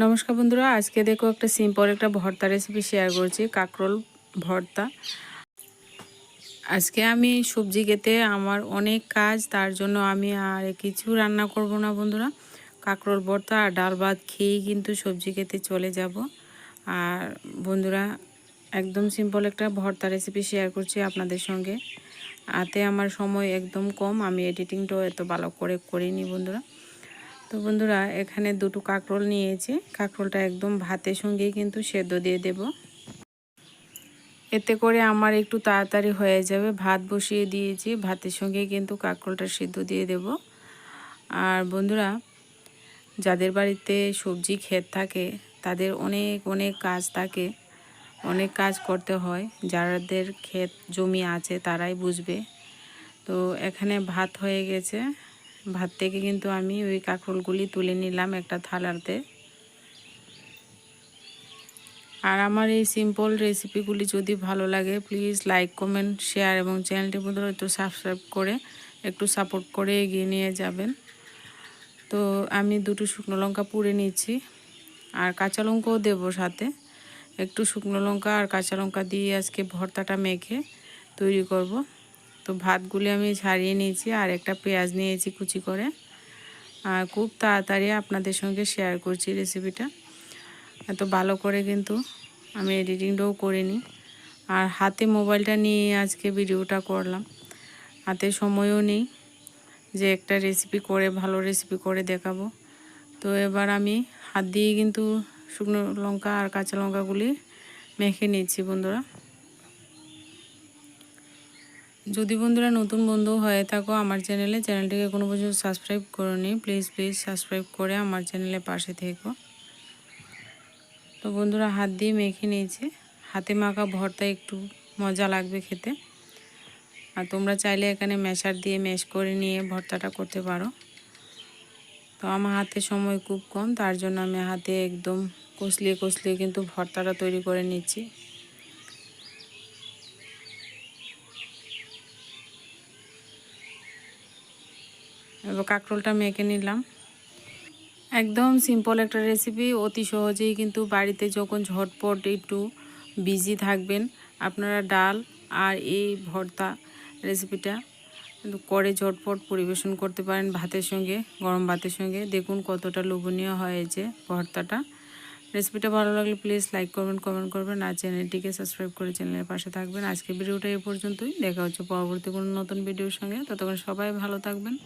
নমস্কার বন্ধুরা, আজকে দেখো একটা সিম্পল একটা ভর্তা রেসিপি শেয়ার করছি, কাঁকরোল ভর্তা। আজকে আমি সবজি কেটে আমার অনেক কাজ, তার জন্য আমি আর কিছু রান্না করব না বন্ধুরা। কাঁকরোল ভর্তা আর ডাল ভাত খেয়েই কিন্তু সবজি কেটে চলে যাব। আর বন্ধুরা, একদম সিম্পল একটা ভর্তা রেসিপি শেয়ার করছি আপনাদের সঙ্গে। আতে আমার সময় একদম কম, আমি এডিটিংটাও এত ভালো করে করিনি বন্ধুরা। তো বন্ধুরা, এখানে দুটো কাঁকরোল নিয়েছি। কাঁকরোলটা একদম ভাতের সঙ্গেই কিন্তু সেদ্ধ দিয়ে দেব, এতে করে আমার একটু তাড়াতাড়ি হয়ে যাবে। ভাত বসিয়ে দিয়েছি, ভাতের সঙ্গে কিন্তু কাঁকরোলটা সেদ্ধ দিয়ে দেব। আর বন্ধুরা, যাদের বাড়িতে সবজি ক্ষেত থাকে তাদের অনেক অনেক কাজ থাকে, অনেক কাজ করতে হয়। যাদের ক্ষেত জমি আছে তারাই বুঝবে। তো এখানে ভাত হয়ে গেছে, ভাত থেকে কিন্তু আমি ওই কাঁকরোলগুলি তুলে নিলাম একটা থালাতে। আর আমার এই সিম্পল রেসিপিগুলি যদি ভালো লাগে, প্লিজ লাইক, কমেন্ট, শেয়ার এবং চ্যানেলটি বন্ধুরা একটু সাবস্ক্রাইব করে একটু সাপোর্ট করে এগিয়ে নিয়ে যাবেন। তো আমি দুটো শুকনো লঙ্কা পুড়ে নিচ্ছি, আর কাঁচা লঙ্কাও দেবো সাথে। একটু শুকনো লঙ্কা আর কাঁচা লঙ্কা দিয়ে আজকে ভর্তাটা মেখে তৈরি করব। তো ভাতগুলি আমি ছাড়িয়ে নিয়েছি, আর একটা পেঁয়াজ নিয়েছি কুচি করে। আর খুব তাড়াতাড়ি আপনাদের সঙ্গে শেয়ার করছি রেসিপিটা। এত ভালো করে কিন্তু আমি এডিটিংটাও করিনি, আর হাতে মোবাইলটা নিয়ে আজকে ভিডিওটা করলাম। হাতে সময়ও নেই যে একটা রেসিপি করে ভালো রেসিপি করে দেখাবো। তো এবার আমি হাত দিয়ে কিন্তু শুকনো লঙ্কা আর কাঁচা লঙ্কাগুলি মেখে নিচ্ছি বন্ধুরা। যদি বন্ধুরা নতুন বন্ধু হয়ে থাকো আমার চ্যানেলটিকে কোনো পর্যন্ত সাবস্ক্রাইব করোনি, প্লিজ সাবস্ক্রাইব করে আমার চ্যানেলের পাশে থেকো। তো বন্ধুরা, হাত দিয়ে মেখে নিয়েছি। হাতে মাখা ভর্তা একটু মজা লাগবে খেতে। আর তোমরা চাইলে এখানে ম্যাশার দিয়ে ম্যাশ করে নিয়ে ভর্তাটা করতে পারো। তো আমার হাতে সময় খুব কম, তার জন্য আমি হাতে একদম কষলিয়ে কষলিয়ে কিন্তু ভর্তাটা তৈরি করে নিচ্ছি। এবার কাঁকরোলটা মেখে নিলাম। একদম সিম্পল একটা রেসিপি, অতি সহজেই কিন্তু বাড়িতে যখন ঝটপট একটু বিজি থাকবেন, আপনারা ডাল আর এই ভর্তা রেসিপিটা কিন্তু করে ঝটপট পরিবেশন করতে পারেন ভাতের সঙ্গে, গরম ভাতের সঙ্গে। দেখুন কতটা লোভনীয় হয়েছে ভর্তাটা। রেসিপিটা ভালো লাগলে প্লিজ লাইক করবেন, কমেন্ট করবেন, আর চ্যানেলটিকে সাবস্ক্রাইব করে চ্যানেলের পাশে থাকবেন। আজকের ভিডিওটা এই পর্যন্তই, দেখা হচ্ছে পরবর্তী কোনো নতুন ভিডিওর সঙ্গে। ততক্ষণ সবাই ভালো থাকবেন।